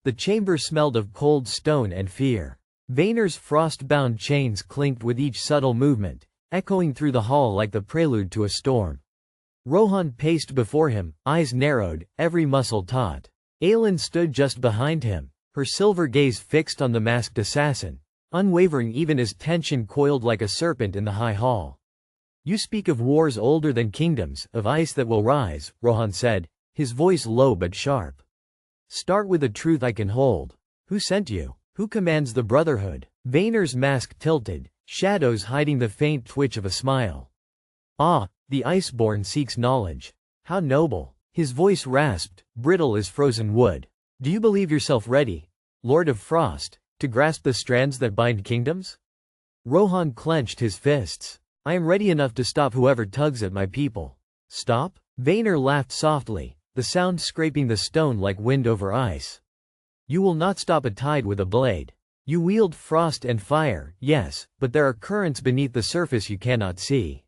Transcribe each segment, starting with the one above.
The chamber smelled of cold stone and fear. Vaynar's frost-bound chains clinked with each subtle movement, echoing through the hall like the prelude to a storm. Rohan paced before him, eyes narrowed, every muscle taut. Aelin stood just behind him, her silver gaze fixed on the masked assassin, unwavering even as tension coiled like a serpent in the high hall. "You speak of wars older than kingdoms, of ice that will rise," Rohan said, his voice low but sharp. "Start with a truth I can hold. Who sent you? Who commands the Brotherhood?" Vaynar's mask tilted, shadows hiding the faint twitch of a smile. "Ah, the Iceborn seeks knowledge. How noble." His voice rasped, brittle as frozen wood. "Do you believe yourself ready, Lord of Frost, to grasp the strands that bind kingdoms?" Rohan clenched his fists. "I am ready enough to stop whoever tugs at my people." "Stop?" Vaynar laughed softly, the sound scraping the stone like wind over ice. "You will not stop a tide with a blade. You wield frost and fire, yes, but there are currents beneath the surface you cannot see."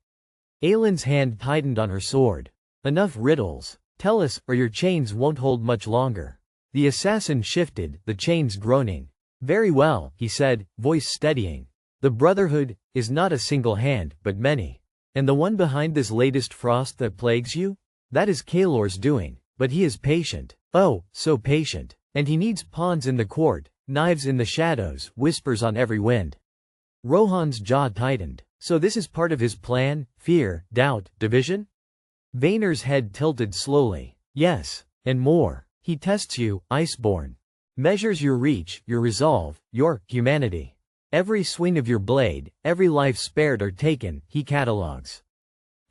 Aelin's hand tightened on her sword. "Enough riddles. Tell us, or your chains won't hold much longer." The assassin shifted, the chains groaning. "Very well," he said, voice steadying. "The Brotherhood is not a single hand, but many. And the one behind this latest frost that plagues you? That is Kaelor's doing, but he is patient. Oh, so patient. And he needs pawns in the court, knives in the shadows, whispers on every wind." Rohan's jaw tightened. "So this is part of his plan? Fear, doubt, division?" Vaynar's head tilted slowly. "Yes, and more. He tests you, Iceborn. Measures your reach, your resolve, your humanity. Every swing of your blade, every life spared or taken, he catalogues.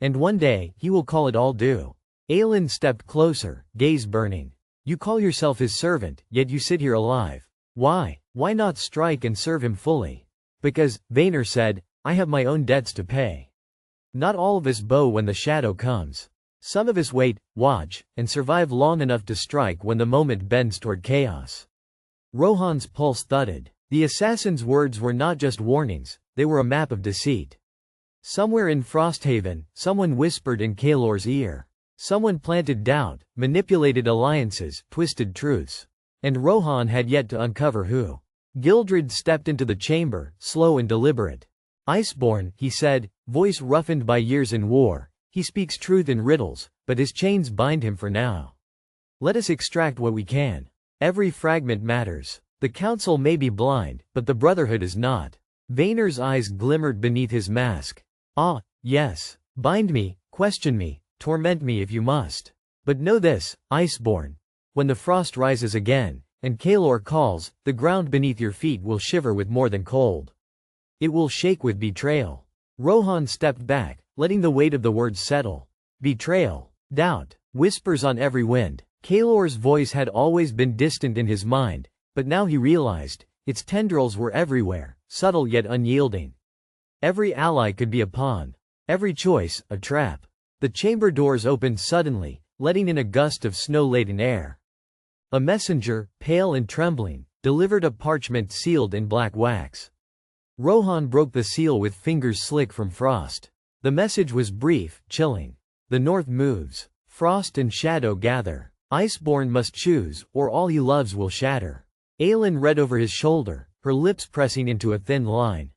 And one day, he will call it all due." Aelin stepped closer, gaze burning. "You call yourself his servant, yet you sit here alive. Why? Why not strike and serve him fully?" "Because," Vaynar said, "I have my own debts to pay. Not all of us bow when the shadow comes. Some of us wait, watch, and survive long enough to strike when the moment bends toward chaos." Rohan's pulse thudded. The assassin's words were not just warnings, they were a map of deceit. Somewhere in Frosthaven, someone whispered in Kaelor's ear. Someone planted doubt, manipulated alliances, twisted truths. And Rohan had yet to uncover who. Gildred stepped into the chamber, slow and deliberate. "Iceborn," he said, voice roughened by years in war. "He speaks truth in riddles, but his chains bind him for now. Let us extract what we can. Every fragment matters. The council may be blind, but the Brotherhood is not." Vaynar's eyes glimmered beneath his mask. "Ah, yes. Bind me, question me, torment me if you must. But know this, Iceborn. When the frost rises again, and Kaelor calls, the ground beneath your feet will shiver with more than cold. It will shake with betrayal." Rohan stepped back, letting the weight of the words settle. Betrayal. Doubt. Whispers on every wind. Kaelor's voice had always been distant in his mind, but now he realized, its tendrils were everywhere, subtle yet unyielding. Every ally could be a pawn. Every choice, a trap. The chamber doors opened suddenly, letting in a gust of snow-laden air. A messenger, pale and trembling, delivered a parchment sealed in black wax. Rohan broke the seal with fingers slick from frost. The message was brief, chilling. "The north moves. Frost and shadow gather. Iceborn must choose, or all he loves will shatter." Aelin read over his shoulder, her lips pressing into a thin line.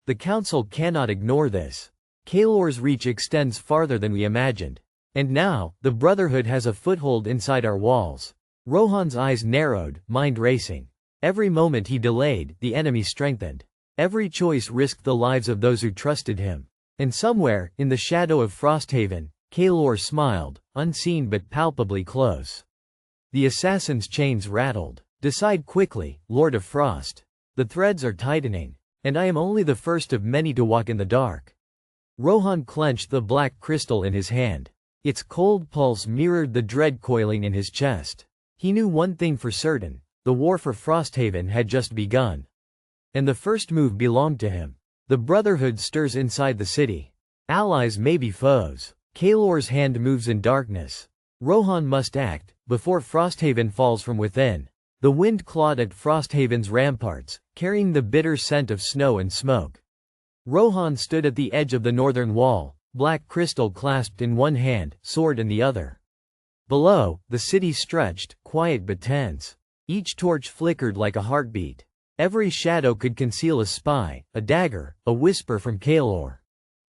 "The council cannot ignore this. Kaelor's reach extends farther than we imagined. And now, the Brotherhood has a foothold inside our walls." Rohan's eyes narrowed, mind racing. Every moment he delayed, the enemy strengthened. Every choice risked the lives of those who trusted him. And somewhere, in the shadow of Frosthaven, Kaelor smiled, unseen but palpably close. The assassin's chains rattled. "Decide quickly, Lord of Frost. The threads are tightening. And I am only the first of many to walk in the dark." Rohan clenched the black crystal in his hand. Its cold pulse mirrored the dread coiling in his chest. He knew one thing for certain, the war for Frosthaven had just begun. And the first move belonged to him. The Brotherhood stirs inside the city. Allies may be foes. Kaelor's hand moves in darkness. Rohan must act, before Frosthaven falls from within. The wind clawed at Frosthaven's ramparts, carrying the bitter scent of snow and smoke. Rohan stood at the edge of the northern wall, black crystal clasped in one hand, sword in the other. Below, the city stretched, quiet but tense. Each torch flickered like a heartbeat. Every shadow could conceal a spy, a dagger, a whisper from Kaelor.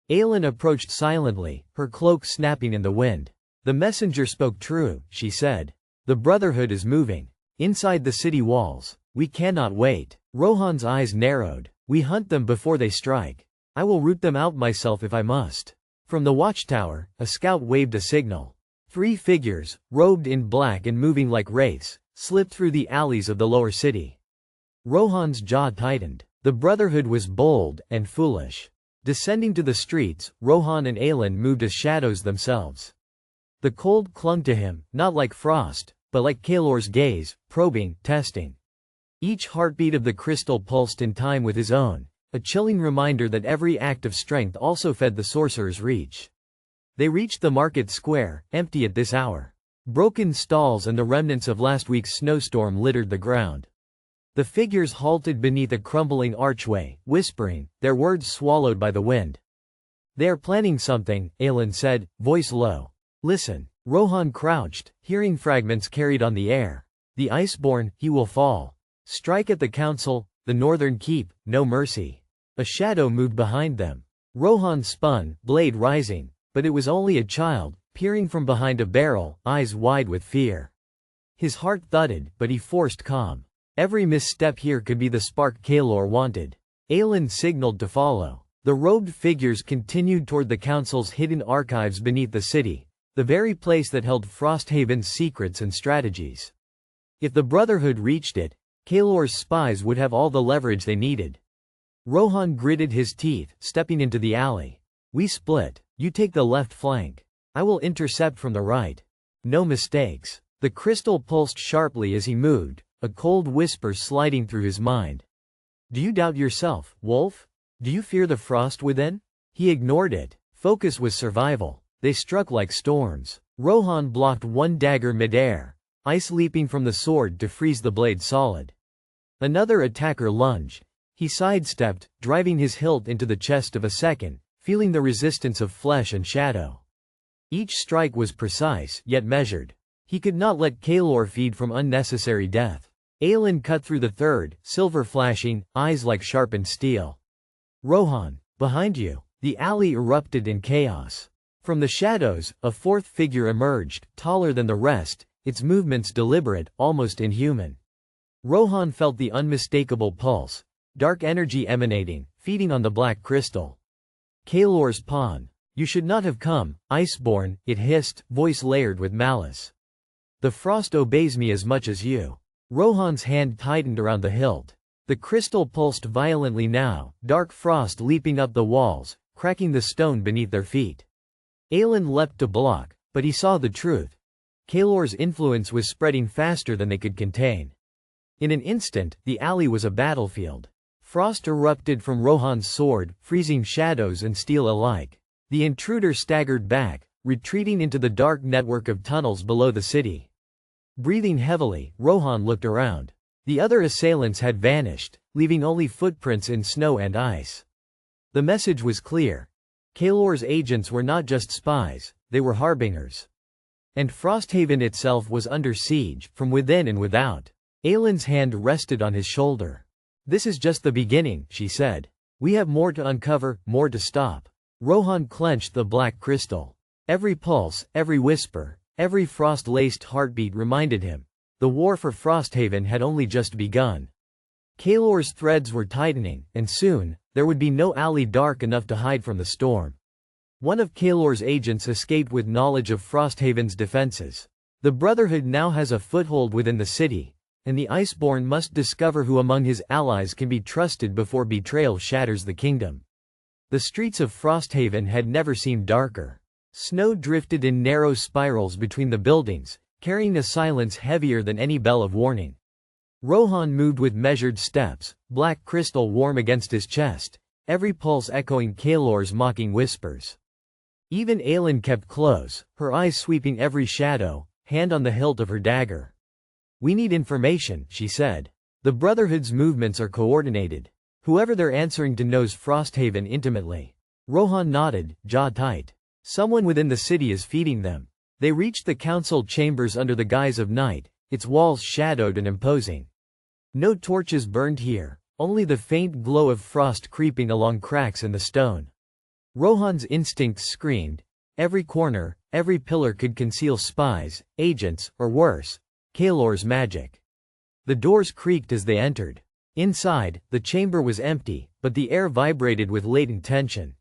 Aelin approached silently, her cloak snapping in the wind. "The messenger spoke true," she said. "The Brotherhood is moving. Inside the city walls. We cannot wait." Rohan's eyes narrowed. "We hunt them before they strike. I will root them out myself if I must." From the watchtower, a scout waved a signal. 3 figures, robed in black and moving like wraiths, slipped through the alleys of the lower city. Rohan's jaw tightened. The Brotherhood was bold and foolish. Descending to the streets, Rohan and Aelin moved as shadows themselves. The cold clung to him, not like frost, but like Kaelor's gaze, probing, testing. Each heartbeat of the crystal pulsed in time with his own, a chilling reminder that every act of strength also fed the sorcerer's reach. They reached the market square, empty at this hour. Broken stalls and the remnants of last week's snowstorm littered the ground. The figures halted beneath a crumbling archway, whispering, their words swallowed by the wind. "They are planning something," Aelin said, voice low. "Listen." Rohan crouched, hearing fragments carried on the air. "The Iceborn, he will fall. Strike at the council, the northern keep, no mercy." A shadow moved behind them. Rohan spun, blade rising, but it was only a child, peering from behind a barrel, eyes wide with fear. His heart thudded, but he forced calm. Every misstep here could be the spark Kaelor wanted. Aelin signaled to follow. The robed figures continued toward the council's hidden archives beneath the city, the very place that held Frosthaven's secrets and strategies. If the Brotherhood reached it, Kaelor's spies would have all the leverage they needed. Rohan gritted his teeth, stepping into the alley. "We split. You take the left flank. I will intercept from the right. No mistakes." The crystal pulsed sharply as he moved, a cold whisper sliding through his mind. "Do you doubt yourself, Wolf? Do you fear the frost within?" He ignored it. Focus was survival. They struck like storms. Rohan blocked one dagger midair, ice leaping from the sword to freeze the blade solid. Another attacker lunged. He sidestepped, driving his hilt into the chest of a second, feeling the resistance of flesh and shadow. Each strike was precise, yet measured. He could not let Kaelor feed from unnecessary death. Aelin cut through the third, silver flashing, eyes like sharpened steel. "Rohan, behind you." The alley erupted in chaos. From the shadows, a fourth figure emerged, taller than the rest, its movements deliberate, almost inhuman. Rohan felt the unmistakable pulse, dark energy emanating, feeding on the black crystal. "Kaelor's pawn. You should not have come, Iceborn," it hissed, voice layered with malice. "The frost obeys me as much as you." Rohan's hand tightened around the hilt. The crystal pulsed violently now, dark frost leaping up the walls, cracking the stone beneath their feet. Aelin leapt to block, but he saw the truth. Kaelor's influence was spreading faster than they could contain. In an instant, the alley was a battlefield. Frost erupted from Rohan's sword, freezing shadows and steel alike. The intruder staggered back, retreating into the dark network of tunnels below the city. Breathing heavily, Rohan looked around. The other assailants had vanished, leaving only footprints in snow and ice. The message was clear. Kaelor's agents were not just spies, they were harbingers. And Frosthaven itself was under siege, from within and without. Aelin's hand rested on his shoulder. "This is just the beginning," she said. "We have more to uncover, more to stop." Rohan clenched the black crystal. Every pulse, every whisper, every frost-laced heartbeat reminded him. The war for Frosthaven had only just begun. Kaelor's threads were tightening, and soon, there would be no alley dark enough to hide from the storm. One of Kaelor's agents escaped with knowledge of Frosthaven's defenses. The Brotherhood now has a foothold within the city, and the Iceborn must discover who among his allies can be trusted before betrayal shatters the kingdom. The streets of Frosthaven had never seemed darker. Snow drifted in narrow spirals between the buildings, carrying a silence heavier than any bell of warning. Rohan moved with measured steps, black crystal warm against his chest, every pulse echoing Kaelor's mocking whispers. Even Aelin kept close, her eyes sweeping every shadow, hand on the hilt of her dagger. "We need information," she said. "The Brotherhood's movements are coordinated. Whoever they're answering to knows Frosthaven intimately." Rohan nodded, jaw tight. "Someone within the city is feeding them." They reached the council chambers under the guise of night, its walls shadowed and imposing. No torches burned here, only the faint glow of frost creeping along cracks in the stone. Rohan's instincts screamed. Every corner, every pillar could conceal spies, agents, or worse, Kaelor's magic. The doors creaked as they entered. Inside, the chamber was empty, but the air vibrated with latent tension.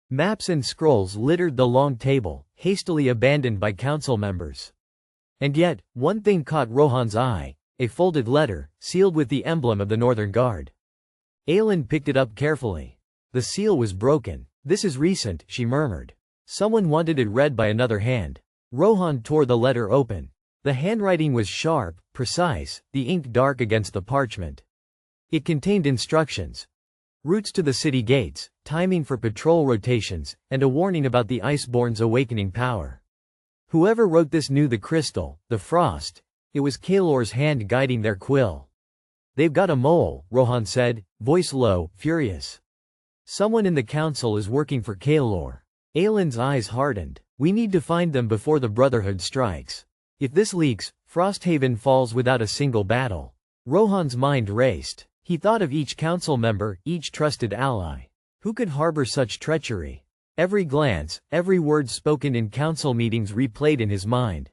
Maps and scrolls littered the long table, hastily abandoned by council members. And yet, one thing caught Rohan's eye, a folded letter, sealed with the emblem of the Northern Guard. Aelin picked it up carefully. The seal was broken. "This is recent," she murmured. Someone wanted it read by another hand. Rohan tore the letter open. The handwriting was sharp, precise, the ink dark against the parchment. It contained instructions. Routes to the city gates, timing for patrol rotations, and a warning about the Iceborn's awakening power. Whoever wrote this knew the crystal, the frost. It was Kaelor's hand guiding their quill. "They've got a mole," Rohan said, voice low, furious. "Someone in the council is working for Kaelor." Aelin's eyes hardened. "We need to find them before the Brotherhood strikes. If this leaks, Frosthaven falls without a single battle." Rohan's mind raced. He thought of each council member, each trusted ally. Who could harbor such treachery? Every glance, every word spoken in council meetings replayed in his mind.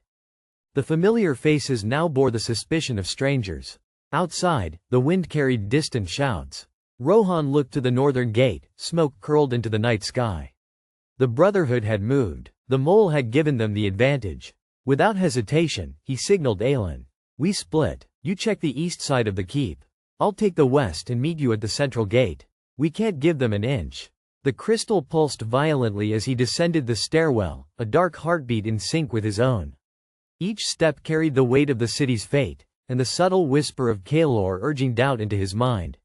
The familiar faces now bore the suspicion of strangers. Outside, the wind carried distant shouts. Rohan looked to the northern gate, smoke curled into the night sky. The Brotherhood had moved. The mole had given them the advantage. Without hesitation, he signaled Aelin. "We split. You check the east side of the keep. I'll take the west and meet you at the central gate. We can't give them an inch." The crystal pulsed violently as he descended the stairwell, a dark heartbeat in sync with his own. Each step carried the weight of the city's fate, and the subtle whisper of Kaelor urging doubt into his mind.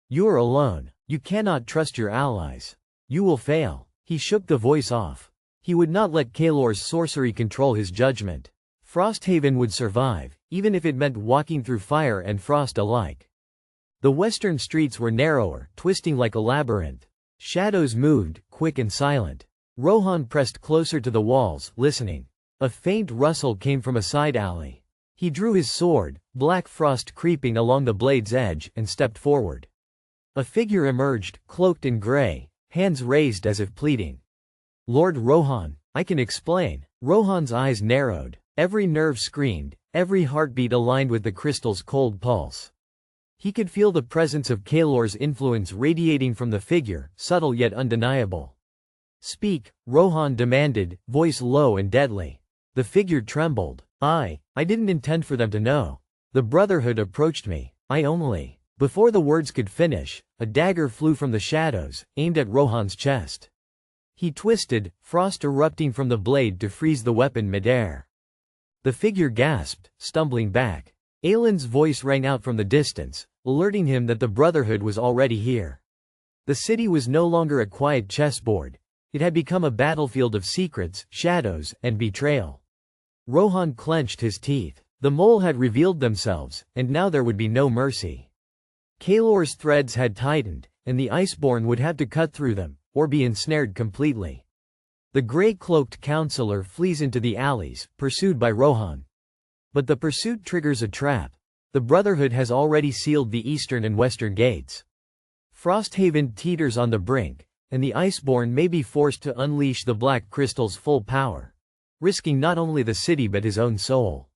"You are alone. You cannot trust your allies. You will fail." He shook the voice off. He would not let Kaelor's sorcery control his judgment. Frosthaven would survive, even if it meant walking through fire and frost alike. The western streets were narrower, twisting like a labyrinth. Shadows moved, quick and silent. Rohan pressed closer to the walls, listening. A faint rustle came from a side alley. He drew his sword, black frost creeping along the blade's edge, and stepped forward. A figure emerged, cloaked in gray, hands raised as if pleading. "Lord Rohan, I can explain." Rohan's eyes narrowed. Every nerve screamed, every heartbeat aligned with the crystal's cold pulse. He could feel the presence of Kaelor's influence radiating from the figure, subtle yet undeniable. "Speak," Rohan demanded, voice low and deadly. The figure trembled. I didn't intend for them to know. The Brotherhood approached me. I only..." Before the words could finish, a dagger flew from the shadows, aimed at Rohan's chest. He twisted, frost erupting from the blade to freeze the weapon midair. The figure gasped, stumbling back. Aelin's voice rang out from the distance, alerting him that the Brotherhood was already here. The city was no longer a quiet chessboard. It had become a battlefield of secrets, shadows, and betrayal. Rohan clenched his teeth. The mole had revealed themselves, and now there would be no mercy. Kaelor's threads had tightened, and the Iceborn would have to cut through them, or be ensnared completely. The gray-cloaked councilor flees into the alleys, pursued by Rohan. But the pursuit triggers a trap. The Brotherhood has already sealed the eastern and western gates. Frosthaven teeters on the brink, and the Iceborn may be forced to unleash the black crystal's full power, risking not only the city but his own soul.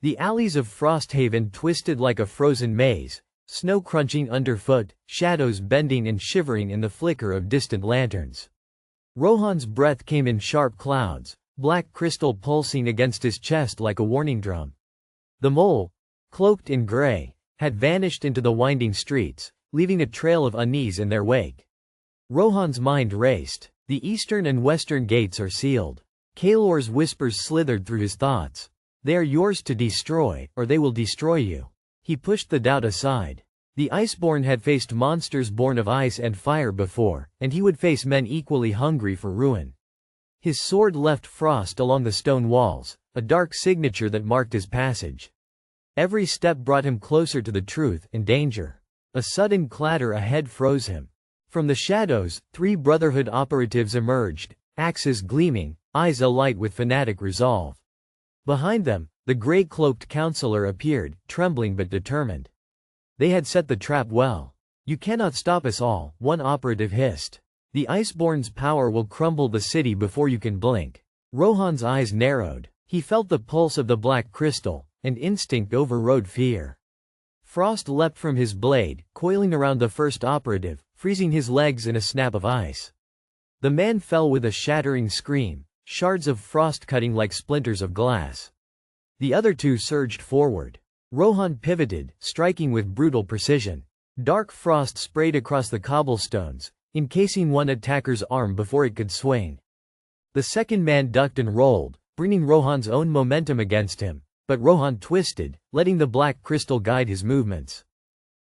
The alleys of Frosthaven twisted like a frozen maze, snow crunching underfoot, shadows bending and shivering in the flicker of distant lanterns. Rohan's breath came in sharp clouds, black crystal pulsing against his chest like a warning drum. The mole, cloaked in gray, had vanished into the winding streets, leaving a trail of unease in their wake. Rohan's mind raced. The eastern and western gates are sealed. Kaelor's whispers slithered through his thoughts. They are yours to destroy, or they will destroy you. He pushed the doubt aside. The Iceborn had faced monsters born of ice and fire before, and he would face men equally hungry for ruin. His sword left frost along the stone walls, a dark signature that marked his passage. Every step brought him closer to the truth and danger. A sudden clatter ahead froze him. From the shadows, 3 Brotherhood operatives emerged, axes gleaming, eyes alight with fanatic resolve. Behind them, The gray-cloaked councilor appeared, trembling but determined. They had set the trap well. "You cannot stop us all," one operative hissed. "The Iceborn's power will crumble the city before you can blink." Rohan's eyes narrowed. He felt the pulse of the black crystal, and instinct overrode fear. Frost leapt from his blade, coiling around the first operative, freezing his legs in a snap of ice. The man fell with a shattering scream, shards of frost cutting like splinters of glass. The other two surged forward. Rohan pivoted, striking with brutal precision. Dark frost sprayed across the cobblestones, encasing one attacker's arm before it could swing. The second man ducked and rolled, bringing Rohan's own momentum against him, but Rohan twisted, letting the black crystal guide his movements.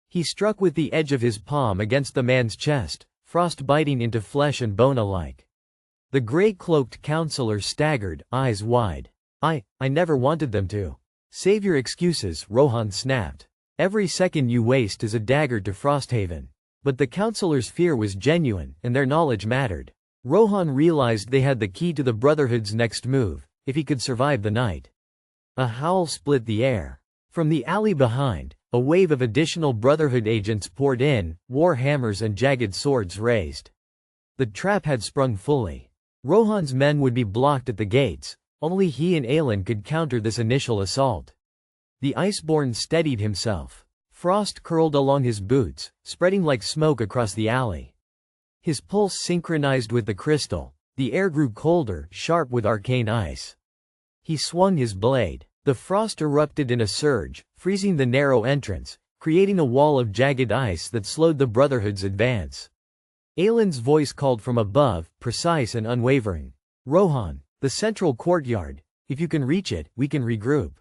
He struck with the edge of his palm against the man's chest, frost biting into flesh and bone alike. The gray-cloaked councilor staggered, eyes wide. I never wanted them to." "Save your excuses," Rohan snapped. "Every second you waste is a dagger to Frosthaven." But the councilor's fear was genuine, and their knowledge mattered. Rohan realized they had the key to the Brotherhood's next move, if he could survive the night. A howl split the air. From the alley behind, a wave of additional Brotherhood agents poured in, war hammers and jagged swords raised. The trap had sprung fully. Rohan's men would be blocked at the gates. Only he and Aelin could counter this initial assault. The Iceborn steadied himself. Frost curled along his boots, spreading like smoke across the alley. His pulse synchronized with the crystal. The air grew colder, sharp with arcane ice. He swung his blade. The frost erupted in a surge, freezing the narrow entrance, creating a wall of jagged ice that slowed the Brotherhood's advance. Aelin's voice called from above, precise and unwavering. "Rohan, the central courtyard. If you can reach it, we can regroup."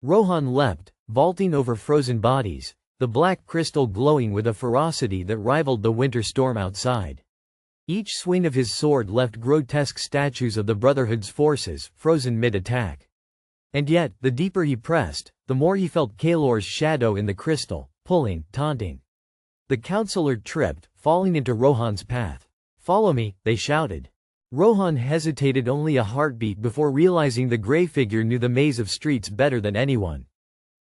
Rohan leapt, vaulting over frozen bodies, the black crystal glowing with a ferocity that rivaled the winter storm outside. Each swing of his sword left grotesque statues of the Brotherhood's forces, frozen mid-attack. And yet, the deeper he pressed, the more he felt Kaelor's shadow in the crystal, pulling, taunting. The councilor tripped, falling into Rohan's path. "Follow me," they shouted. Rohan hesitated only a heartbeat before realizing the gray figure knew the maze of streets better than anyone.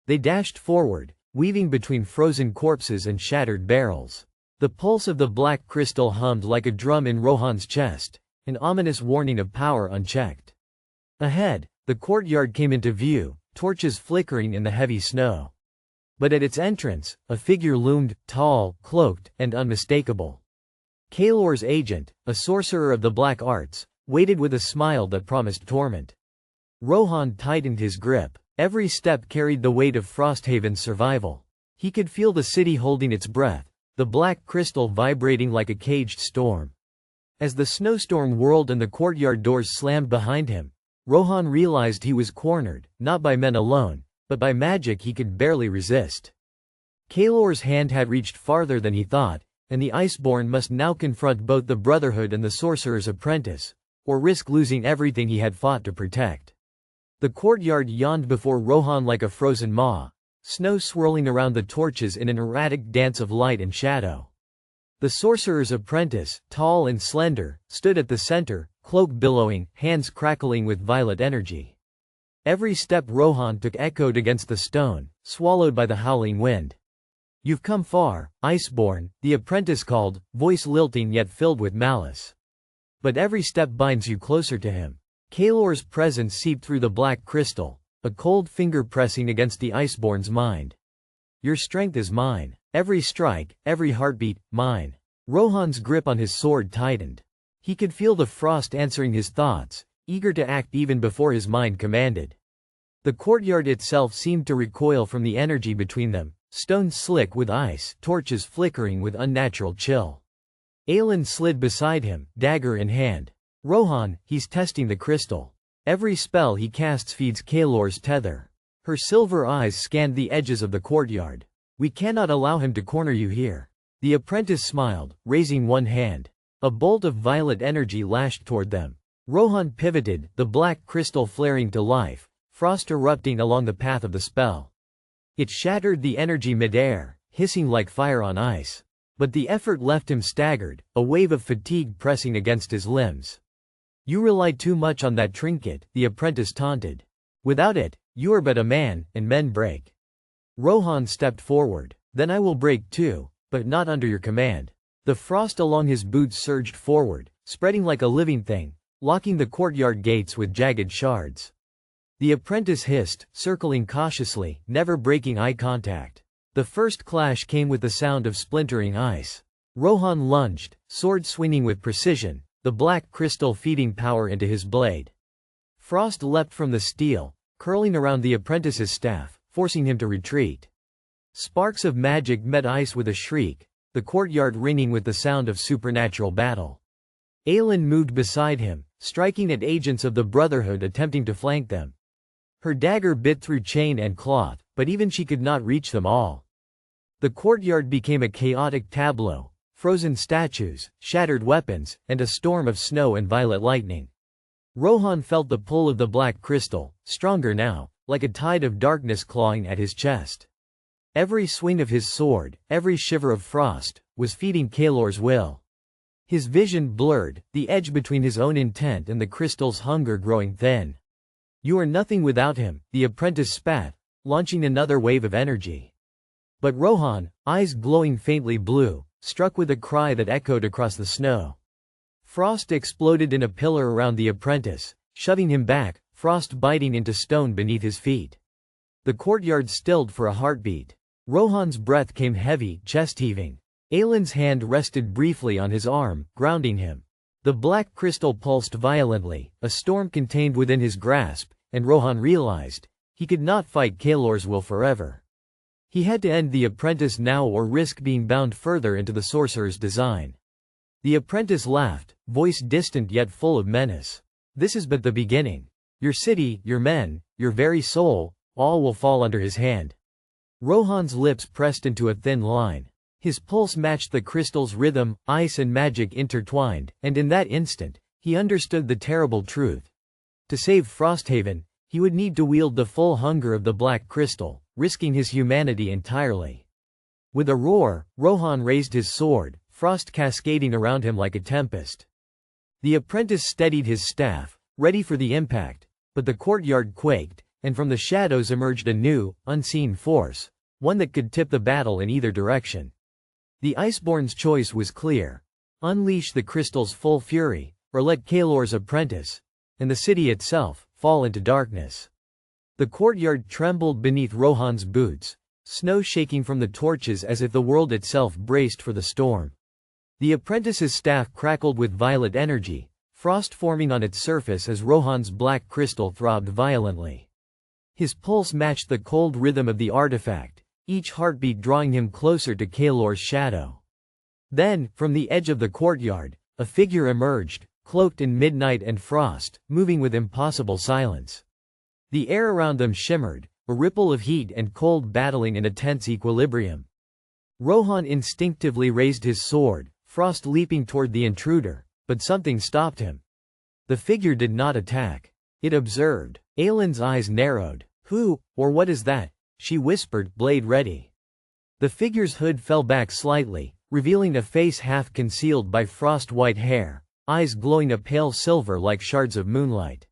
They dashed forward, weaving between frozen corpses and shattered barrels. The pulse of the black crystal hummed like a drum in Rohan's chest, an ominous warning of power unchecked. Ahead, the courtyard came into view, torches flickering in the heavy snow. But at its entrance, a figure loomed, tall, cloaked, and unmistakable. Kaelor's agent, a sorcerer of the black arts, waited with a smile that promised torment. Rohan tightened his grip. Every step carried the weight of Frosthaven's survival. He could feel the city holding its breath, the black crystal vibrating like a caged storm. As the snowstorm whirled and the courtyard doors slammed behind him, Rohan realized he was cornered, not by men alone, but by magic he could barely resist. Kaelor's hand had reached farther than he thought, and the Iceborn must now confront both the Brotherhood and the sorcerer's apprentice, or risk losing everything he had fought to protect. The courtyard yawned before Rohan like a frozen maw, snow swirling around the torches in an erratic dance of light and shadow. The sorcerer's apprentice, tall and slender, stood at the center, cloak billowing, hands crackling with violet energy. Every step Rohan took echoed against the stone, swallowed by the howling wind. "You've come far, Iceborn," the apprentice called, voice lilting yet filled with malice. "But every step binds you closer to him." Kaelor's presence seeped through the black crystal, a cold finger pressing against the Iceborn's mind. "Your strength is mine. Every strike, every heartbeat, mine." Rohan's grip on his sword tightened. He could feel the frost answering his thoughts, eager to act even before his mind commanded. The courtyard itself seemed to recoil from the energy between them, stones slick with ice, torches flickering with unnatural chill. Aelin slid beside him, dagger in hand. "Rohan, he's testing the crystal. Every spell he casts feeds Kaelor's tether." Her silver eyes scanned the edges of the courtyard. "We cannot allow him to corner you here." The apprentice smiled, raising one hand. A bolt of violet energy lashed toward them. Rohan pivoted, the black crystal flaring to life, frost erupting along the path of the spell. It shattered the energy mid-air, hissing like fire on ice. But the effort left him staggered, a wave of fatigue pressing against his limbs. "You relied too much on that trinket," the apprentice taunted. "Without it, You are but a man, and men break. Rohan stepped forward. Then I will break too, but not under your command. The frost along his boots surged forward, spreading like a living thing, locking the courtyard gates with jagged shards. The apprentice hissed, circling cautiously, never breaking eye contact. The first clash came with the sound of splintering ice. Rohan lunged, sword swinging with precision, the black crystal feeding power into his blade. Frost leapt from the steel, curling around the apprentice's staff, forcing him to retreat. Sparks of magic met ice with a shriek, the courtyard ringing with the sound of supernatural battle. Aelin moved beside him, striking at agents of the Brotherhood attempting to flank them. Her dagger bit through chain and cloth, but even she could not reach them all. The courtyard became a chaotic tableau, frozen statues, shattered weapons, and a storm of snow and violet lightning. Rohan felt the pull of the black crystal, stronger now, like a tide of darkness clawing at his chest. Every swing of his sword, every shiver of frost, was feeding Kaelor's will. His vision blurred, the edge between his own intent and the crystal's hunger growing thin. You are nothing without him, the apprentice spat, launching another wave of energy. But Rohan, eyes glowing faintly blue, struck with a cry that echoed across the snow. Frost exploded in a pillar around the apprentice, shoving him back, frost biting into stone beneath his feet. The courtyard stilled for a heartbeat. Rohan's breath came heavy, chest-heaving. Aelin's hand rested briefly on his arm, grounding him. The black crystal pulsed violently, a storm contained within his grasp, and Rohan realized, he could not fight Kaelor's will forever. He had to end the apprentice now or risk being bound further into the sorcerer's design. The apprentice laughed, voice distant yet full of menace. This is but the beginning. Your city, your men, your very soul, all will fall under his hand. Rohan's lips pressed into a thin line. His pulse matched the crystal's rhythm, ice and magic intertwined, and in that instant, he understood the terrible truth. To save Frosthaven, he would need to wield the full hunger of the black crystal, risking his humanity entirely. With a roar, Rohan raised his sword, frost cascading around him like a tempest. The apprentice steadied his staff, ready for the impact, but the courtyard quaked, and from the shadows emerged a new, unseen force, one that could tip the battle in either direction. The Iceborn's choice was clear. Unleash the crystal's full fury, or let Kaelor's apprentice, and the city itself, fall into darkness. The courtyard trembled beneath Rohan's boots, snow shaking from the torches as if the world itself braced for the storm. The apprentice's staff crackled with violet energy, frost forming on its surface as Rohan's black crystal throbbed violently. His pulse matched the cold rhythm of the artifact, each heartbeat drawing him closer to Kaelor's shadow. Then, from the edge of the courtyard, a figure emerged, cloaked in midnight and frost, moving with impossible silence. The air around them shimmered, a ripple of heat and cold battling in a tense equilibrium. Rohan instinctively raised his sword, frost leaping toward the intruder, but something stopped him. The figure did not attack. It observed. Aelin's eyes narrowed. Who, or what is that? She whispered, blade ready. The figure's hood fell back slightly, revealing a face half concealed by frost-white hair, eyes glowing a pale silver like shards of moonlight.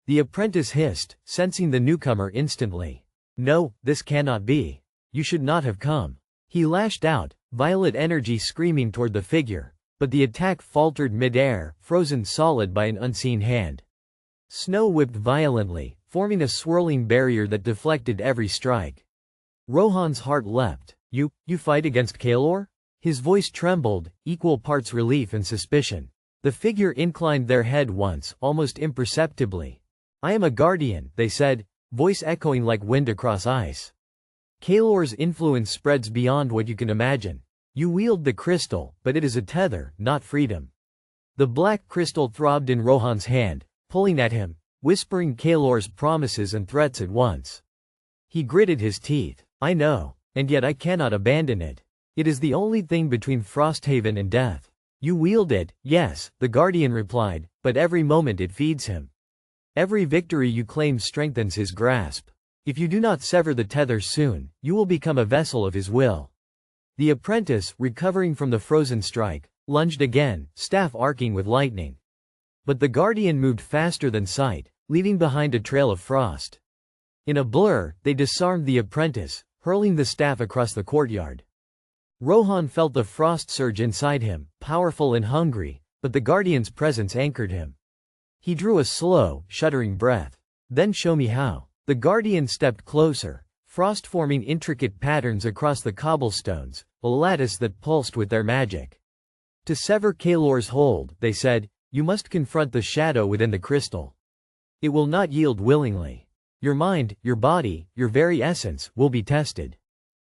The apprentice hissed, sensing the newcomer instantly. No, this cannot be. You should not have come. He lashed out, violet energy screaming toward the figure, but the attack faltered mid-air, frozen solid by an unseen hand. Snow whipped violently, forming a swirling barrier that deflected every strike. Rohan's heart leapt. You fight against Kaelor? His voice trembled, equal parts relief and suspicion. The figure inclined their head once, almost imperceptibly. I am a guardian, they said, voice echoing like wind across ice. Kaelor's influence spreads beyond what you can imagine. You wield the crystal, but it is a tether, not freedom. The black crystal throbbed in Rohan's hand, pulling at him, whispering Kaelor's promises and threats at once. He gritted his teeth. I know, and yet I cannot abandon it. It is the only thing between Frosthaven and death. You wield it, yes, the guardian replied, but every moment it feeds him. Every victory you claim strengthens his grasp. If you do not sever the tether soon, you will become a vessel of his will. The apprentice, recovering from the frozen strike, lunged again, staff arcing with lightning. But the guardian moved faster than sight, leaving behind a trail of frost. In a blur, they disarmed the apprentice, hurling the staff across the courtyard. Rohan felt the frost surge inside him, powerful and hungry, but the guardian's presence anchored him. He drew a slow, shuddering breath. Then show me how. The guardian stepped closer, frost forming intricate patterns across the cobblestones, a lattice that pulsed with their magic. To sever Kaelor's hold, they said, you must confront the shadow within the crystal. It will not yield willingly. Your mind, your body, your very essence, will be tested.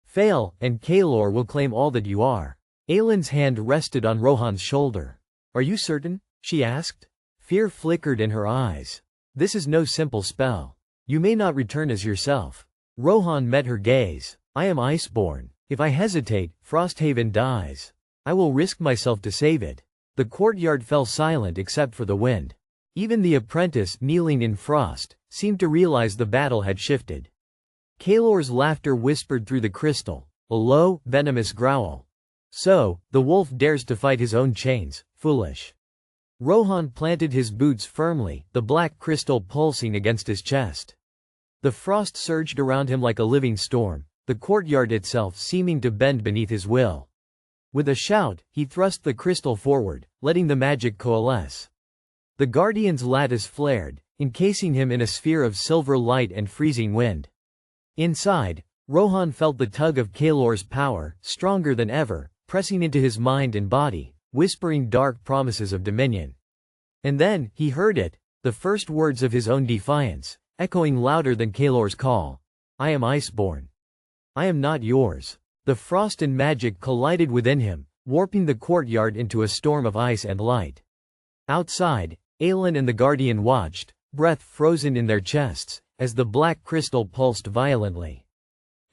Fail, and Kaelor will claim all that you are. Aelin's hand rested on Rohan's shoulder. Are you certain? She asked. Fear flickered in her eyes. This is no simple spell. You may not return as yourself. Rohan met her gaze. I am Iceborn. If I hesitate, Frosthaven dies. I will risk myself to save it. The courtyard fell silent except for the wind. Even the apprentice, kneeling in frost, seemed to realize the battle had shifted. Kaelor's laughter whispered through the crystal, a low, venomous growl. So, the wolf dares to fight his own chains, foolish. Rohan planted his boots firmly, the black crystal pulsing against his chest. The frost surged around him like a living storm, the courtyard itself seeming to bend beneath his will. With a shout, he thrust the crystal forward, letting the magic coalesce. The guardian's lattice flared, encasing him in a sphere of silver light and freezing wind. Inside, Rohan felt the tug of Kaelor's power, stronger than ever, pressing into his mind and body, whispering dark promises of dominion. And then, he heard it, the first words of his own defiance, echoing louder than Kaelor's call. I am Iceborn. I am not yours. The frost and magic collided within him, warping the courtyard into a storm of ice and light. Outside, Aelin and the guardian watched, breath frozen in their chests, as the black crystal pulsed violently.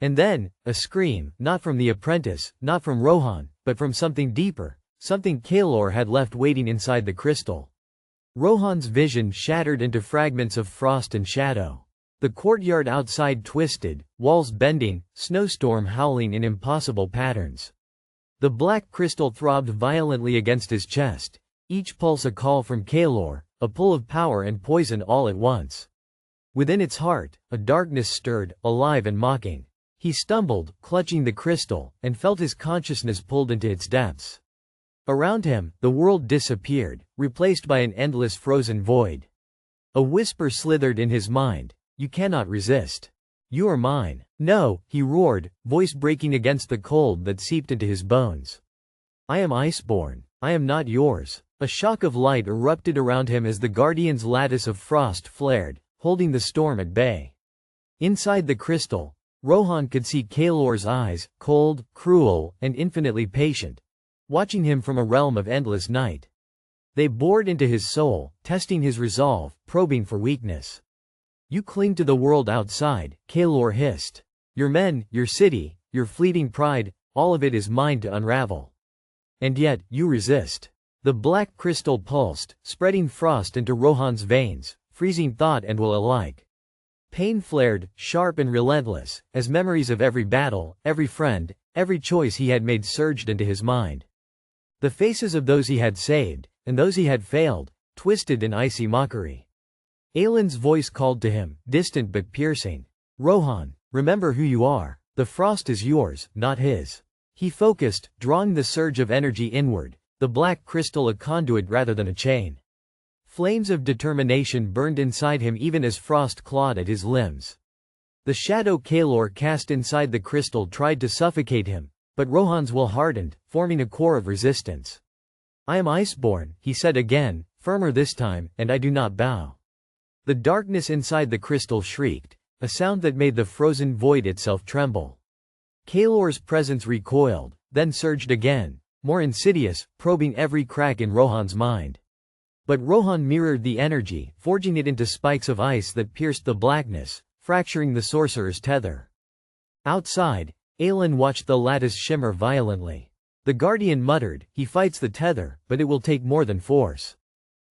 And then, a scream, not from the apprentice, not from Rohan, but from something deeper, something Kaelor had left waiting inside the crystal. Rohan's vision shattered into fragments of frost and shadow. The courtyard outside twisted, walls bending, snowstorm howling in impossible patterns. The black crystal throbbed violently against his chest, each pulse a call from Kaelor, a pull of power and poison all at once. Within its heart, a darkness stirred, alive and mocking. He stumbled, clutching the crystal, and felt his consciousness pulled into its depths. Around him, the world disappeared, replaced by an endless frozen void. A whisper slithered in his mind. You cannot resist. You are mine. No, he roared, voice breaking against the cold that seeped into his bones. I am Iceborn. I am not yours. A shock of light erupted around him as the guardian's lattice of frost flared, holding the storm at bay. Inside the crystal, Rohan could see Kaelor's eyes, cold, cruel, and infinitely patient, watching him from a realm of endless night. They bored into his soul, testing his resolve, probing for weakness. You cling to the world outside, Kaelor hissed. Your men, your city, your fleeting pride, all of it is mine to unravel. And yet, you resist. The black crystal pulsed, spreading frost into Rohan's veins, freezing thought and will alike. Pain flared, sharp and relentless, as memories of every battle, every friend, every choice he had made surged into his mind. The faces of those he had saved, and those he had failed, twisted in icy mockery. Aelin's voice called to him, distant but piercing. Rohan, remember who you are. The frost is yours, not his. He focused, drawing the surge of energy inward, the black crystal a conduit rather than a chain. Flames of determination burned inside him even as frost clawed at his limbs. The shadow Kaelor cast inside the crystal tried to suffocate him, but Rohan's will hardened, forming a core of resistance. I am Iceborn, he said again, firmer this time, and I do not bow. The darkness inside the crystal shrieked, a sound that made the frozen void itself tremble. Kaelor's presence recoiled, then surged again, more insidious, probing every crack in Rohan's mind. But Rohan mirrored the energy, forging it into spikes of ice that pierced the blackness, fracturing the sorcerer's tether. Outside, Aelin watched the lattice shimmer violently. The guardian muttered, he fights the tether, but it will take more than force.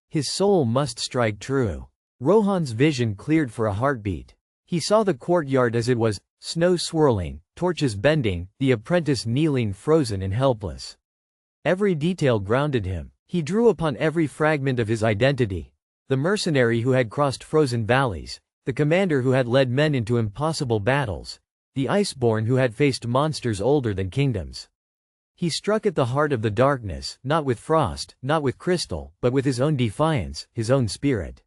His soul must strike true. Rohan's vision cleared for a heartbeat. He saw the courtyard as it was, snow swirling, torches bending, the apprentice kneeling frozen and helpless. Every detail grounded him. He drew upon every fragment of his identity. The mercenary who had crossed frozen valleys, the commander who had led men into impossible battles, the Iceborn who had faced monsters older than kingdoms. He struck at the heart of the darkness, not with frost, not with crystal, but with his own defiance, his own spirit.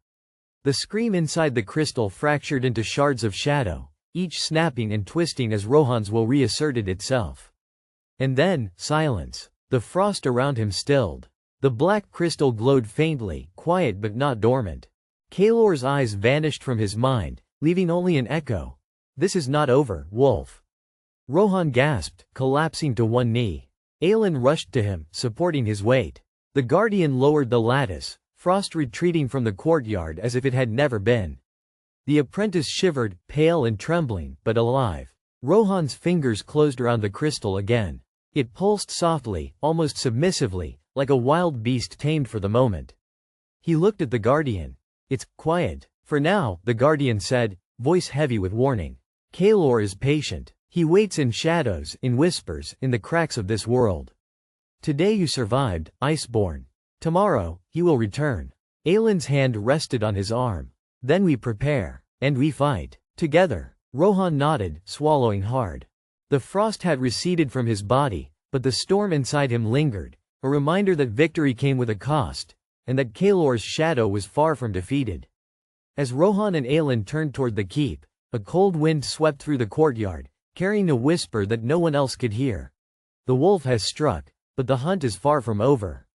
The scream inside the crystal fractured into shards of shadow, each snapping and twisting as Rohan's will reasserted itself. And then, silence. The frost around him stilled. The black crystal glowed faintly, quiet but not dormant. Kaelor's eyes vanished from his mind, leaving only an echo. "This is not over, wolf." Rohan gasped, collapsing to one knee. Aelin rushed to him, supporting his weight. The guardian lowered the lattice, frost retreating from the courtyard as if it had never been. The apprentice shivered, pale and trembling, but alive. Rohan's fingers closed around the crystal again. It pulsed softly, almost submissively, like a wild beast tamed for the moment. He looked at the guardian. "It's quiet. For now," the guardian said, voice heavy with warning. "Kaelor is patient. He waits in shadows, in whispers, in the cracks of this world. Today you survived, Iceborn. Tomorrow, he will return." Aelin's hand rested on his arm. "Then we prepare. And we fight. Together." Rohan nodded, swallowing hard. The frost had receded from his body, but the storm inside him lingered, a reminder that victory came with a cost, and that Kaelor's shadow was far from defeated. As Rohan and Aelin turned toward the keep, a cold wind swept through the courtyard, carrying a whisper that no one else could hear. "The wolf has struck, but the hunt is far from over."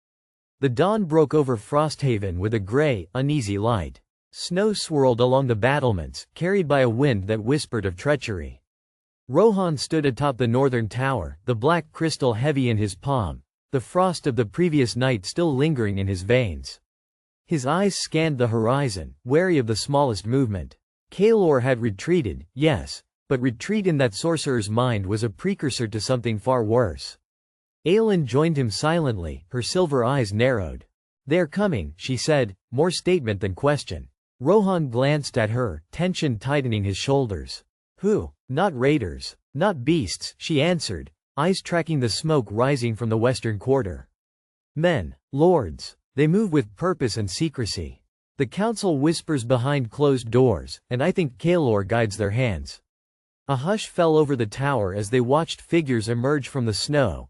The dawn broke over Frosthaven with a gray, uneasy light. Snow swirled along the battlements, carried by a wind that whispered of treachery. Rohan stood atop the northern tower, the black crystal heavy in his palm, the frost of the previous night still lingering in his veins. His eyes scanned the horizon, wary of the smallest movement. Kaelor had retreated, yes, but retreat in that sorcerer's mind was a precursor to something far worse. Aelin joined him silently, her silver eyes narrowed. "They're coming," she said, more statement than question. Rohan glanced at her, tension tightening his shoulders. "Who? Not raiders. Not beasts," she answered, eyes tracking the smoke rising from the western quarter. "Men. Lords. They move with purpose and secrecy. The council whispers behind closed doors, and I think Kaelor guides their hands." A hush fell over the tower as they watched figures emerge from the snow.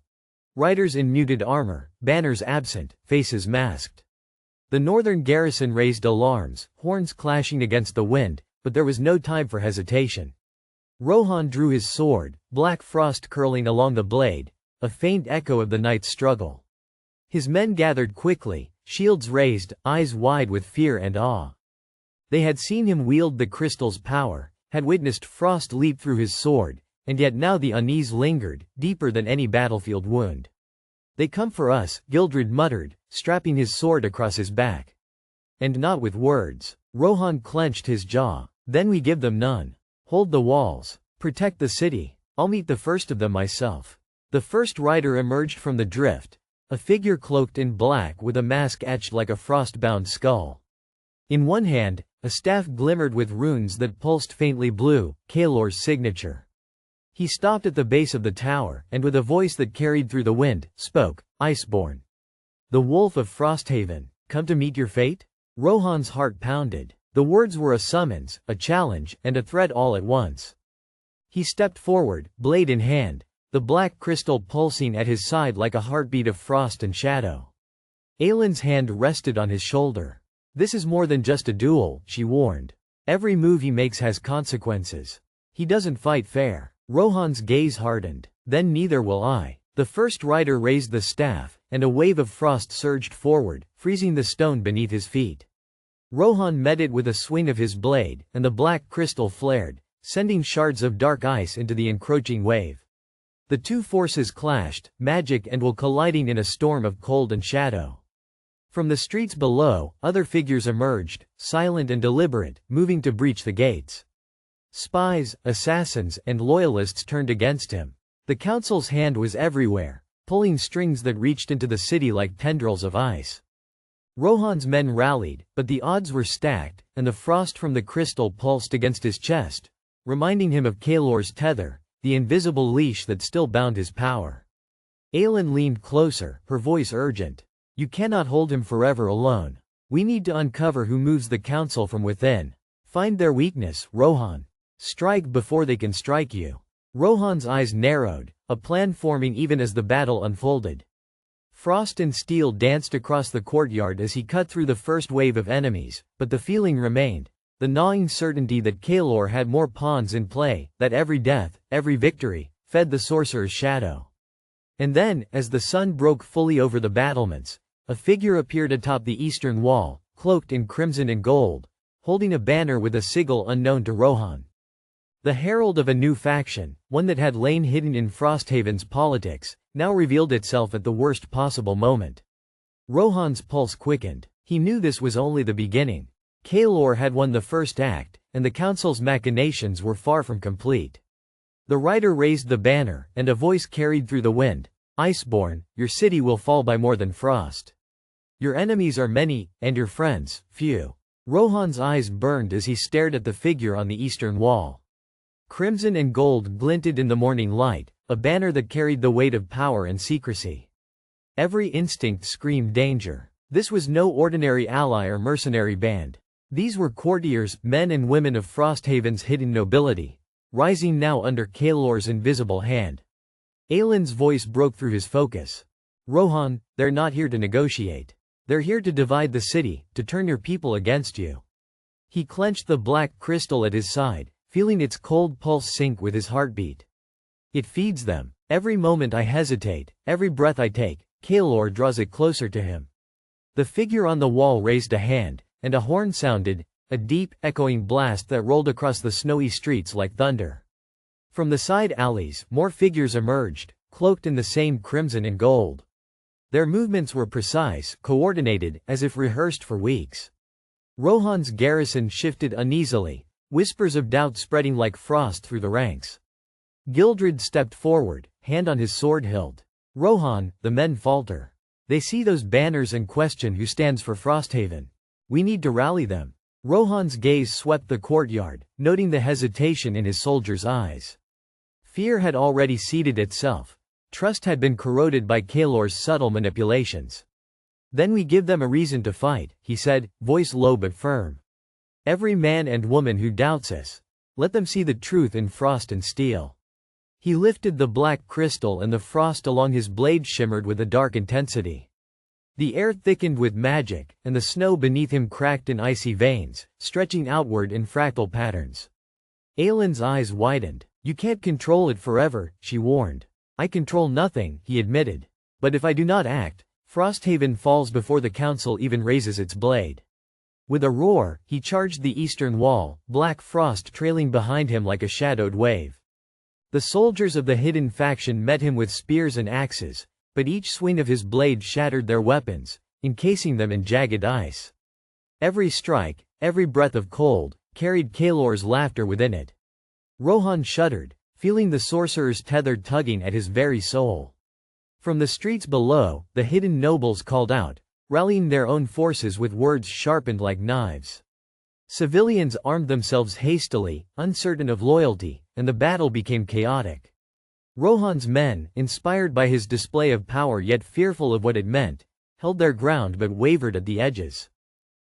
Riders in muted armor, banners absent, faces masked. The northern garrison raised alarms, horns clashing against the wind, but there was no time for hesitation. Rohan drew his sword, black frost curling along the blade, a faint echo of the night's struggle. His men gathered quickly, shields raised, eyes wide with fear and awe. They had seen him wield the crystal's power, had witnessed frost leap through his sword, and yet now the unease lingered, deeper than any battlefield wound. "They come for us," Gildred muttered, strapping his sword across his back. "And not with words." Rohan clenched his jaw. "Then we give them none. Hold the walls. Protect the city. I'll meet the first of them myself." The first rider emerged from the drift, a figure cloaked in black with a mask etched like a frost-bound skull. In one hand, a staff glimmered with runes that pulsed faintly blue, Kaelor's signature. He stopped at the base of the tower, and with a voice that carried through the wind, spoke, "Iceborn. The wolf of Frosthaven, come to meet your fate?" Rohan's heart pounded. The words were a summons, a challenge, and a threat all at once. He stepped forward, blade in hand, the black crystal pulsing at his side like a heartbeat of frost and shadow. Aelin's hand rested on his shoulder. "This is more than just a duel," she warned. "Every move he makes has consequences. He doesn't fight fair." Rohan's gaze hardened. "Then neither will I." The first rider raised the staff, and a wave of frost surged forward, freezing the stone beneath his feet. Rohan met it with a swing of his blade, and the black crystal flared, sending shards of dark ice into the encroaching wave. The two forces clashed, magic and will colliding in a storm of cold and shadow. From the streets below, other figures emerged, silent and deliberate, moving to breach the gates. Spies, assassins, and loyalists turned against him. The council's hand was everywhere, pulling strings that reached into the city like tendrils of ice. Rohan's men rallied, but the odds were stacked, and the frost from the crystal pulsed against his chest, reminding him of Kaelor's tether, the invisible leash that still bound his power. Aelin leaned closer, her voice urgent. "You cannot hold him forever alone. We need to uncover who moves the council from within. Find their weakness, Rohan. Strike before they can strike you. Rohan's eyes narrowed, a plan forming even as the battle unfolded. Frost and steel danced across the courtyard as he cut through the first wave of enemies, but the feeling remained. The gnawing certainty that Kaelor had more pawns in play, that every death, every victory, fed the sorcerer's shadow. And then, as the sun broke fully over the battlements, a figure appeared atop the eastern wall, cloaked in crimson and gold, holding a banner with a sigil unknown to Rohan. The herald of a new faction, one that had lain hidden in Frosthaven's politics, now revealed itself at the worst possible moment. Rohan's pulse quickened. He knew this was only the beginning. Kaelor had won the first act, and the council's machinations were far from complete. The rider raised the banner, and a voice carried through the wind. Iceborn, your city will fall by more than frost. Your enemies are many, and your friends, few. Rohan's eyes burned as he stared at the figure on the eastern wall. Crimson and gold glinted in the morning light, a banner that carried the weight of power and secrecy. Every instinct screamed danger. This was no ordinary ally or mercenary band. These were courtiers, men and women of Frosthaven's hidden nobility, rising now under Kaelor's invisible hand. Aelin's voice broke through his focus. Rohan, they're not here to negotiate. They're here to divide the city, to turn your people against you. He clenched the black crystal at his side, feeling its cold pulse sink with his heartbeat. It feeds them. Every moment I hesitate, every breath I take, Kaelor draws it closer to him. The figure on the wall raised a hand, and a horn sounded, a deep, echoing blast that rolled across the snowy streets like thunder. From the side alleys, more figures emerged, cloaked in the same crimson and gold. Their movements were precise, coordinated, as if rehearsed for weeks. Rohan's garrison shifted uneasily, whispers of doubt spreading like frost through the ranks. Gildred stepped forward, hand on his sword hilt. Rohan, the men falter. They see those banners and question who stands for Frosthaven. We need to rally them. Rohan's gaze swept the courtyard, noting the hesitation in his soldiers' eyes. Fear had already seated itself. Trust had been corroded by Kaelor's subtle manipulations. Then we give them a reason to fight, he said, voice low but firm. Every man and woman who doubts us, let them see the truth in frost and steel. He lifted the black crystal and the frost along his blade shimmered with a dark intensity. The air thickened with magic, and the snow beneath him cracked in icy veins, stretching outward in fractal patterns. Aelin's eyes widened. You can't control it forever, she warned. I control nothing, he admitted. But if I do not act, Frosthaven falls before the council even raises its blade. With a roar, he charged the eastern wall, black frost trailing behind him like a shadowed wave. The soldiers of the hidden faction met him with spears and axes, but each swing of his blade shattered their weapons, encasing them in jagged ice. Every strike, every breath of cold, carried Kaelor's laughter within it. Rohan shuddered, feeling the sorcerer's tether tugging at his very soul. From the streets below, the hidden nobles called out, rallying their own forces with words sharpened like knives. Civilians armed themselves hastily, uncertain of loyalty, and the battle became chaotic. Rohan's men, inspired by his display of power yet fearful of what it meant, held their ground but wavered at the edges.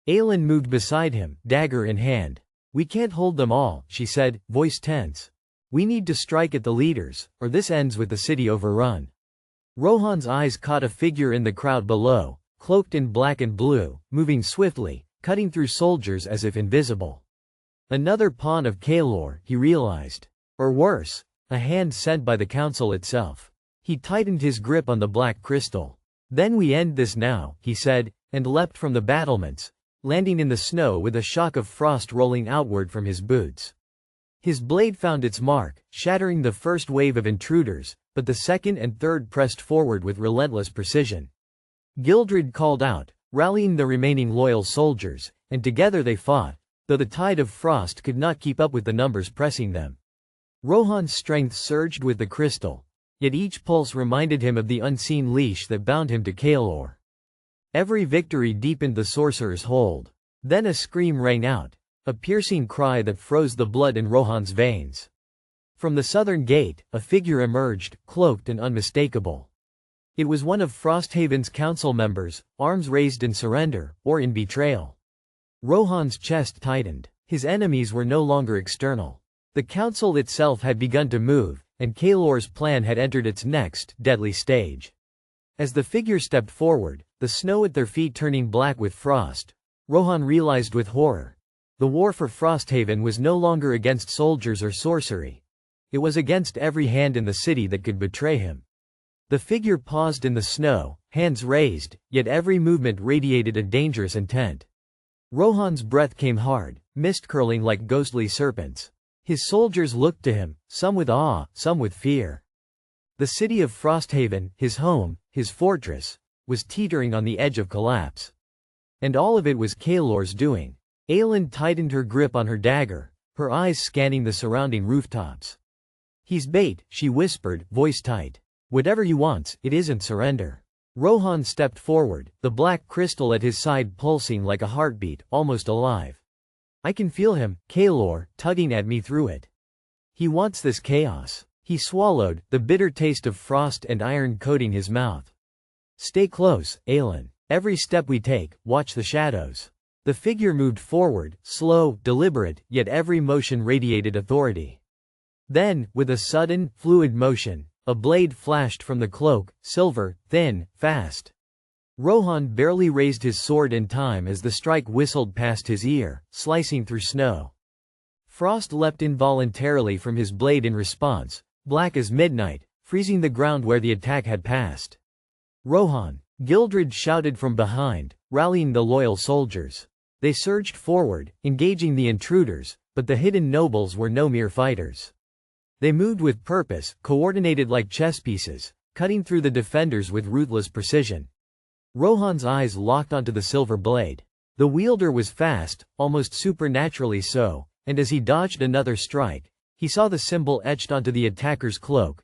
Aelin moved beside him, dagger in hand. We can't hold them all, she said, voice tense. We need to strike at the leaders, or this ends with the city overrun. Rohan's eyes caught a figure in the crowd below, cloaked in black and blue, moving swiftly, cutting through soldiers as if invisible. Another pawn of Kaelor, he realized. Or worse, a hand sent by the council itself. He tightened his grip on the black crystal. Then we end this now, he said, and leapt from the battlements, landing in the snow with a shock of frost rolling outward from his boots. His blade found its mark, shattering the first wave of intruders, but the second and third pressed forward with relentless precision. Gildred called out, rallying the remaining loyal soldiers, and together they fought, though the tide of frost could not keep up with the numbers pressing them. Rohan's strength surged with the crystal, yet each pulse reminded him of the unseen leash that bound him to Kaelor. Every victory deepened the sorcerer's hold. Then a scream rang out, a piercing cry that froze the blood in Rohan's veins. From the southern gate, a figure emerged, cloaked and unmistakable. It was one of Frosthaven's council members, arms raised in surrender, or in betrayal. Rohan's chest tightened. His enemies were no longer external. The council itself had begun to move, and Kaelor's plan had entered its next, deadly stage. As the figure stepped forward, the snow at their feet turning black with frost, Rohan realized with horror. The war for Frosthaven was no longer against soldiers or sorcery. It was against every hand in the city that could betray him. The figure paused in the snow, hands raised, yet every movement radiated a dangerous intent. Rohan's breath came hard, mist curling like ghostly serpents. His soldiers looked to him, some with awe, some with fear. The city of Frosthaven, his home, his fortress, was teetering on the edge of collapse. And all of it was Kaelor's doing. Aelin tightened her grip on her dagger, her eyes scanning the surrounding rooftops. "He's bait," she whispered, voice tight. "Whatever he wants, it isn't surrender." Rohan stepped forward, the black crystal at his side pulsing like a heartbeat, almost alive. "I can feel him, Kaelor, tugging at me through it. He wants this chaos." He swallowed, the bitter taste of frost and iron coating his mouth. "Stay close, Aelin. Every step we take, watch the shadows." The figure moved forward, slow, deliberate, yet every motion radiated authority. Then, with a sudden, fluid motion, a blade flashed from the cloak, silver, thin, fast. Rohan barely raised his sword in time as the strike whistled past his ear, slicing through snow. Frost leapt involuntarily from his blade in response, black as midnight, freezing the ground where the attack had passed. "Rohan!" Gildred shouted from behind, rallying the loyal soldiers. They surged forward, engaging the intruders, but the hidden nobles were no mere fighters. They moved with purpose, coordinated like chess pieces, cutting through the defenders with ruthless precision. Rohan's eyes locked onto the silver blade. The wielder was fast, almost supernaturally so, and as he dodged another strike, he saw the symbol etched onto the attacker's cloak.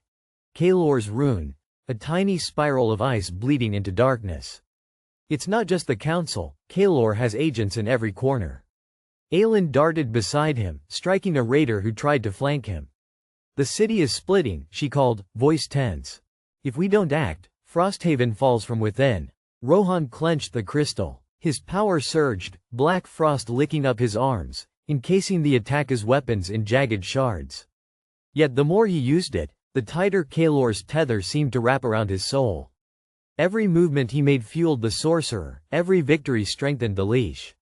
Kaelor's rune, a tiny spiral of ice bleeding into darkness. "It's not just the council, Kaelor has agents in every corner." Aelin darted beside him, striking a raider who tried to flank him. "The city is splitting," she called, voice tense. "If we don't act, Frosthaven falls from within." Rohan clenched the crystal. His power surged, black frost licking up his arms, encasing the attacker's weapons in jagged shards. Yet the more he used it, the tighter Kaelor's tether seemed to wrap around his soul. Every movement he made fueled the sorcerer, every victory strengthened the leash.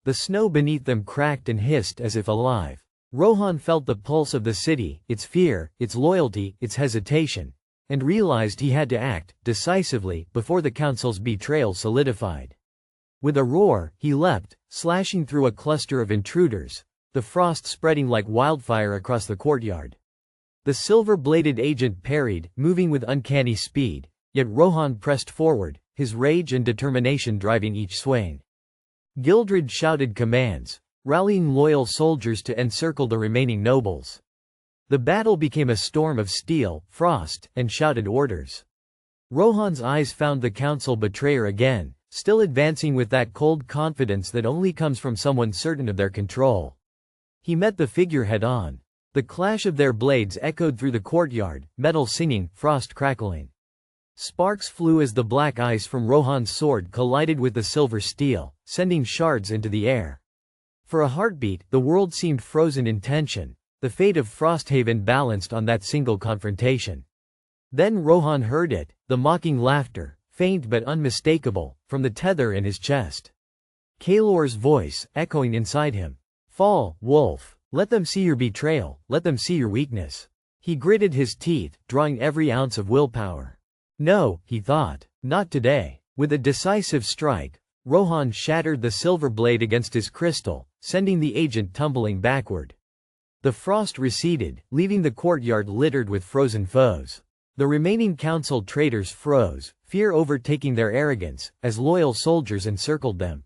The snow beneath them cracked and hissed as if alive. Rohan felt the pulse of the city, its fear, its loyalty, its hesitation, and realized he had to act, decisively, before the council's betrayal solidified. With a roar, he leapt, slashing through a cluster of intruders, the frost spreading like wildfire across the courtyard. The silver-bladed agent parried, moving with uncanny speed, yet Rohan pressed forward, his rage and determination driving each swing. Gildred shouted commands, rallying loyal soldiers to encircle the remaining nobles. The battle became a storm of steel, frost, and shouted orders. Rohan's eyes found the council betrayer again, still advancing with that cold confidence that only comes from someone certain of their control. He met the figure head-on. The clash of their blades echoed through the courtyard, metal singing, frost crackling. Sparks flew as the black ice from Rohan's sword collided with the silver steel, sending shards into the air. For a heartbeat, the world seemed frozen in tension, the fate of Frosthaven balanced on that single confrontation. Then Rohan heard it, the mocking laughter, faint but unmistakable, from the tether in his chest. Kaelor's voice, echoing inside him. "Fall, wolf. Let them see your betrayal, let them see your weakness." He gritted his teeth, drawing every ounce of willpower. No, he thought, not today. With a decisive strike, Rohan shattered the silver blade against his crystal, sending the agent tumbling backward. The frost receded, leaving the courtyard littered with frozen foes. The remaining council traitors froze, fear overtaking their arrogance, as loyal soldiers encircled them.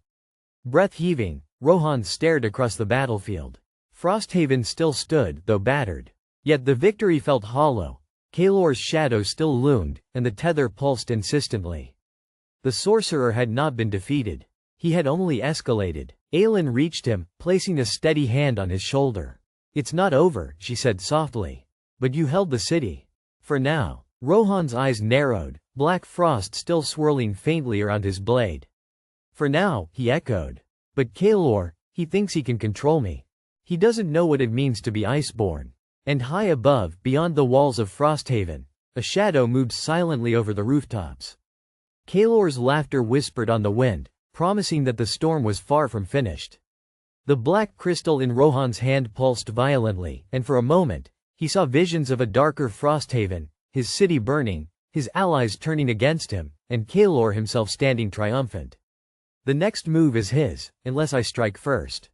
Breath heaving, Rohan stared across the battlefield. Frosthaven still stood, though battered. Yet the victory felt hollow. Kaelor's shadow still loomed, and the tether pulsed insistently. The sorcerer had not been defeated. He had only escalated. Aelin reached him, placing a steady hand on his shoulder. "It's not over," she said softly. "But you held the city. For now." Rohan's eyes narrowed, black frost still swirling faintly around his blade. "For now," he echoed. "But Kaelor, he thinks he can control me." He doesn't know what it means to be Iceborn. And high above, beyond the walls of Frosthaven, a shadow moved silently over the rooftops. Kaelor's laughter whispered on the wind, promising that the storm was far from finished. The black crystal in Rohan's hand pulsed violently, and for a moment, he saw visions of a darker Frosthaven, his city burning, his allies turning against him, and Kaelor himself standing triumphant. The next move is his, unless I strike first.